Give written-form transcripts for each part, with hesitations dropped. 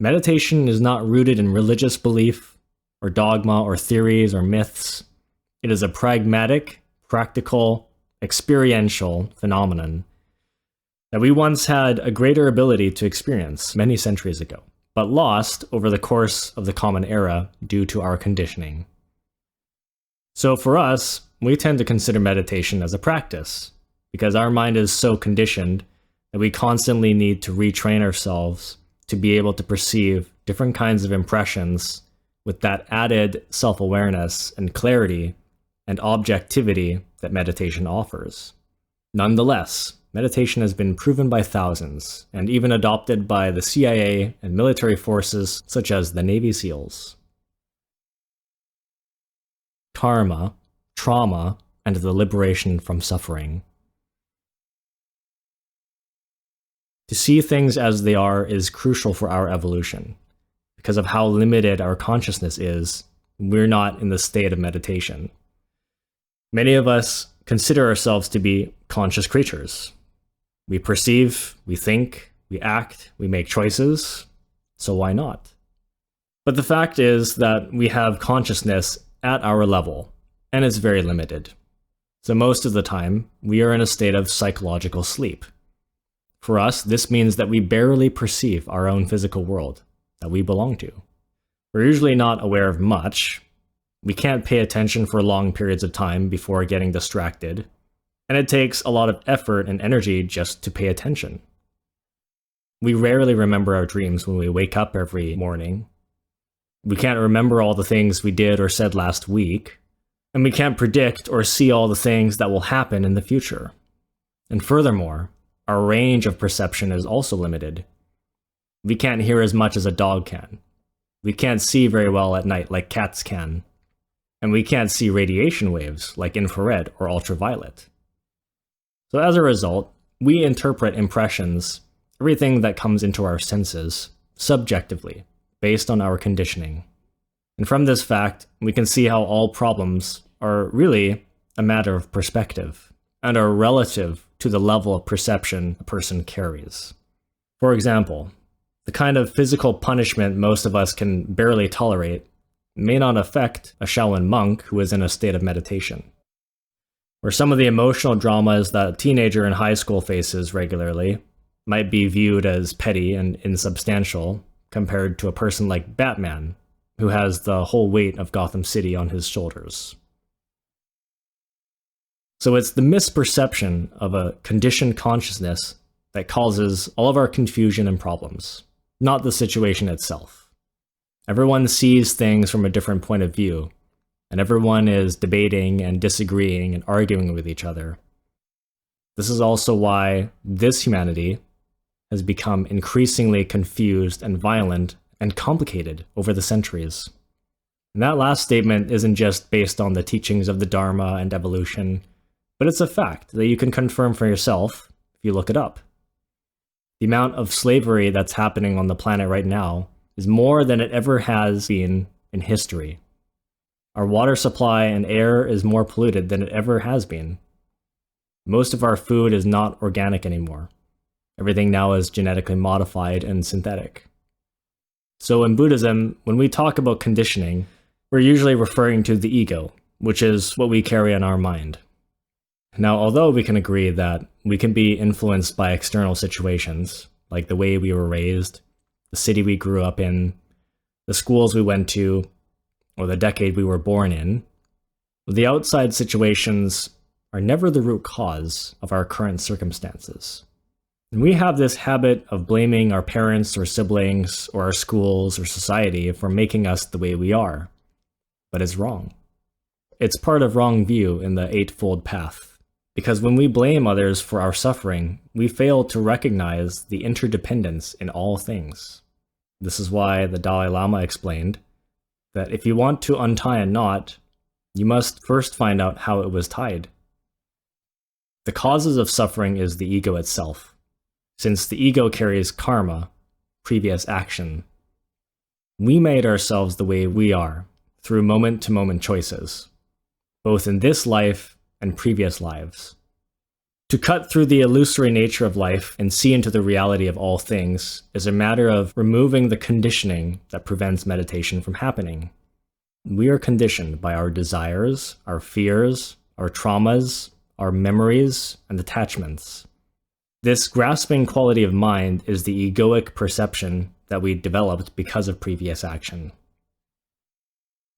Meditation is not rooted in religious belief, or dogma, or theories, or myths. It is a pragmatic, practical, experiential phenomenon that we once had a greater ability to experience many centuries ago, but lost over the course of the Common Era due to our conditioning. So for us, we tend to consider meditation as a practice, because our mind is so conditioned that we constantly need to retrain ourselves to be able to perceive different kinds of impressions with that added self-awareness and clarity and objectivity that meditation offers. Nonetheless, meditation has been proven by thousands, and even adopted by the CIA and military forces such as the Navy SEALs. Karma, trauma, and the liberation from suffering. To see things as they are is crucial for our evolution. Because of how limited our consciousness is, we're not in the state of meditation. Many of us consider ourselves to be conscious creatures. We perceive, we think, we act, we make choices, so why not? But the fact is that we have consciousness at our level, and it's very limited. So most of the time, we are in a state of psychological sleep. For us, this means that we barely perceive our own physical world that we belong to. We're usually not aware of much. We can't pay attention for long periods of time before getting distracted, and it takes a lot of effort and energy just to pay attention. We rarely remember our dreams when we wake up every morning. We can't remember all the things we did or said last week, and we can't predict or see all the things that will happen in the future. And furthermore, our range of perception is also limited. We can't hear as much as a dog can. We can't see very well at night like cats can. And we can't see radiation waves like infrared or ultraviolet. So as a result, we interpret impressions, everything that comes into our senses, subjectively, based on our conditioning. And from this fact, we can see how all problems are really a matter of perspective, and are relative to the level of perception a person carries. For example, the kind of physical punishment most of us can barely tolerate may not affect a Shaolin monk who is in a state of meditation. Or some of the emotional dramas that a teenager in high school faces regularly might be viewed as petty and insubstantial compared to a person like Batman, who has the whole weight of Gotham City on his shoulders. So it's the misperception of a conditioned consciousness that causes all of our confusion and problems, not the situation itself. Everyone sees things from a different point of view, and everyone is debating and disagreeing and arguing with each other. This is also why this humanity has become increasingly confused and violent and complicated over the centuries. And that last statement isn't just based on the teachings of the Dharma and evolution, but it's a fact that you can confirm for yourself if you look it up. The amount of slavery that's happening on the planet right now is more than it ever has been in history. Our water supply and air is more polluted than it ever has been. Most of our food is not organic anymore. Everything now is genetically modified and synthetic. So in Buddhism, when we talk about conditioning, we're usually referring to the ego, which is what we carry in our mind. Now, although we can agree that we can be influenced by external situations, like the way we were raised, the city we grew up in, the schools we went to, or the decade we were born in, the outside situations are never the root cause of our current circumstances. And we have this habit of blaming our parents or siblings or our schools or society for making us the way we are. But it's wrong. It's part of wrong view in the Eightfold Path. Because when we blame others for our suffering, we fail to recognize the interdependence in all things. This is why the Dalai Lama explained that if you want to untie a knot, you must first find out how it was tied. The causes of suffering is the ego itself, since the ego carries karma, previous action. We made ourselves the way we are through moment-to-moment choices, both in this life and previous lives. To cut through the illusory nature of life and see into the reality of all things is a matter of removing the conditioning that prevents meditation from happening. We are conditioned by our desires, our fears, our traumas, our memories, and attachments. This grasping quality of mind is the egoic perception that we developed because of previous action.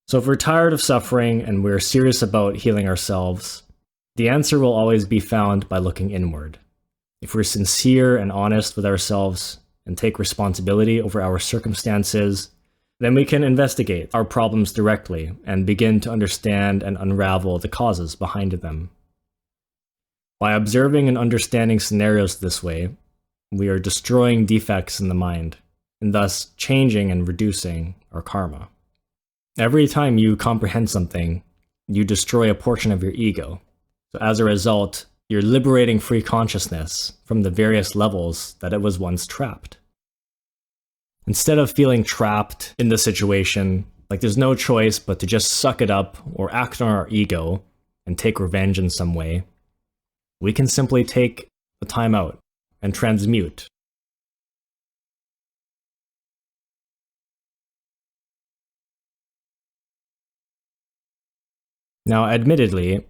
So if we're tired of suffering and we're serious about healing ourselves, the answer will always be found by looking inward. If we're sincere and honest with ourselves and take responsibility over our circumstances, then we can investigate our problems directly and begin to understand and unravel the causes behind them. By observing and understanding scenarios this way, we are destroying defects in the mind, and thus changing and reducing our karma. Every time you comprehend something, you destroy a portion of your ego. So as a result, you're liberating free consciousness from the various levels that it was once trapped. Instead of feeling trapped in the situation, like there's no choice but to just suck it up or act on our ego and take revenge in some way, we can simply take the time out and transmute. Now, admittedly,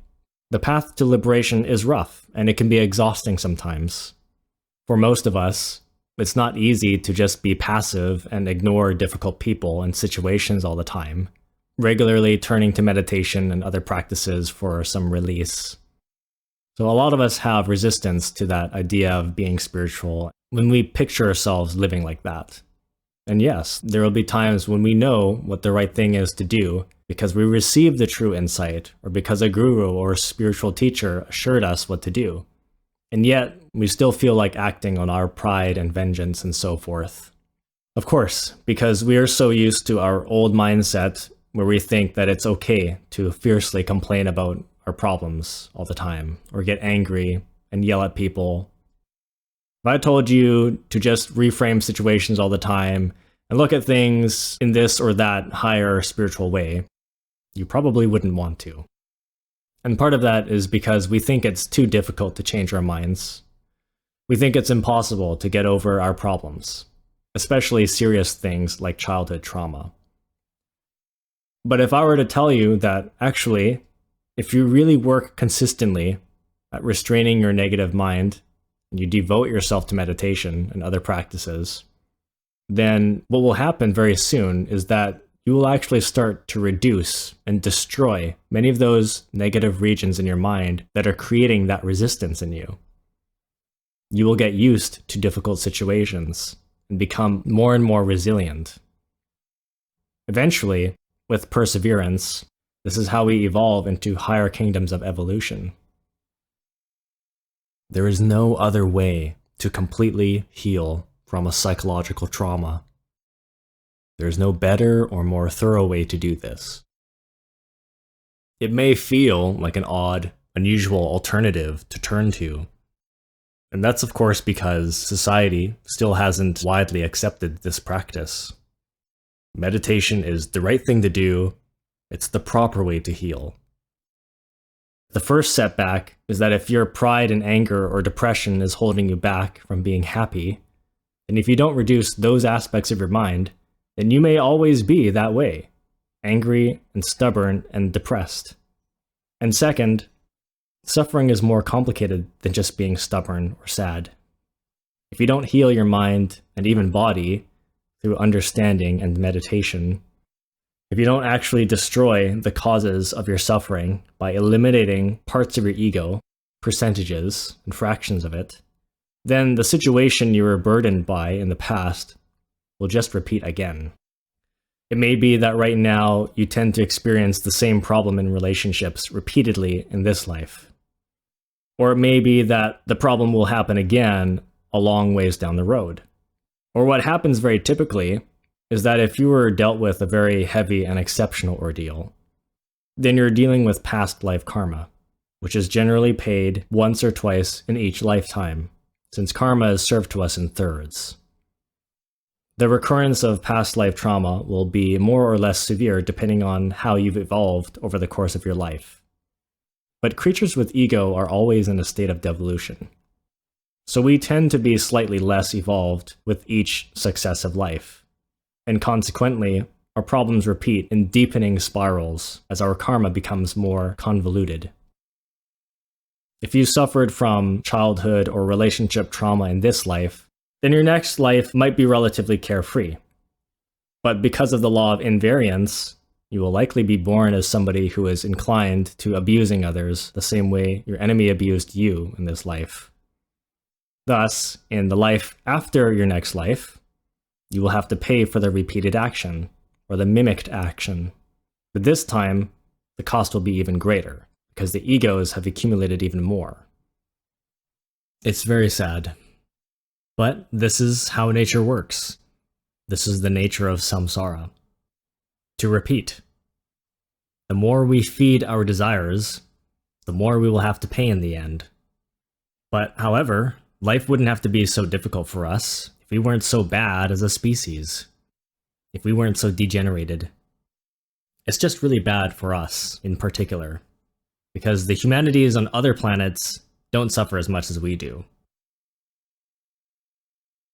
the path to liberation is rough, and it can be exhausting sometimes. For most of us, it's not easy to just be passive and ignore difficult people and situations all the time, regularly turning to meditation and other practices for some release. So a lot of us have resistance to that idea of being spiritual when we picture ourselves living like that. And yes, there will be times when we know what the right thing is to do because we received the true insight, or because a guru or a spiritual teacher assured us what to do. And yet, we still feel like acting on our pride and vengeance and so forth. Of course, because we are so used to our old mindset where we think that it's okay to fiercely complain about our problems all the time, or get angry and yell at people. If I told you to just reframe situations all the time and look at things in this or that higher spiritual way, you probably wouldn't want to. And part of that is because we think it's too difficult to change our minds. We think it's impossible to get over our problems, especially serious things like childhood trauma. But if I were to tell you that actually, if you really work consistently at restraining your negative mind, and you devote yourself to meditation and other practices, then what will happen very soon is that you will actually start to reduce and destroy many of those negative regions in your mind that are creating that resistance in you. You will get used to difficult situations and become more and more resilient. Eventually, with perseverance, this is how we evolve into higher kingdoms of evolution. There is no other way to completely heal from a psychological trauma. There is no better or more thorough way to do this. It may feel like an odd, unusual alternative to turn to. And that's of course because society still hasn't widely accepted this practice. Meditation is the right thing to do. It's the proper way to heal. The first setback is that if your pride and anger or depression is holding you back from being happy, and if you don't reduce those aspects of your mind, then you may always be that way, angry and stubborn and depressed. And second, suffering is more complicated than just being stubborn or sad. If you don't heal your mind and even body through understanding and meditation, if you don't actually destroy the causes of your suffering by eliminating parts of your ego, percentages and fractions of it, then the situation you were burdened by in the past will just repeat again. It may be that right now you tend to experience the same problem in relationships repeatedly in this life. Or it may be that the problem will happen again a long ways down the road. Or what happens very typically is that if you were dealt with a very heavy and exceptional ordeal, then you're dealing with past life karma, which is generally paid once or twice in each lifetime, since karma is served to us in thirds. The recurrence of past life trauma will be more or less severe depending on how you've evolved over the course of your life. but creatures with ego are always in a state of devolution. So we tend to be slightly less evolved with each successive life, and consequently, our problems repeat in deepening spirals as our karma becomes more convoluted. If you suffered from childhood or relationship trauma in this life, then your next life might be relatively carefree. But because of the law of invariance, you will likely be born as somebody who is inclined to abusing others the same way your enemy abused you in this life. Thus, in the life after your next life, you will have to pay for the repeated action, or the mimicked action. But this time, the cost will be even greater, because the egos have accumulated even more. It's very sad. But this is how nature works. This is the nature of samsara. To repeat. The more we feed our desires, the more we will have to pay in the end. But, however, life wouldn't have to be so difficult for us if we weren't so bad as a species. If we weren't so degenerated. It's just really bad for us, in particular, because the humanities on other planets don't suffer as much as we do.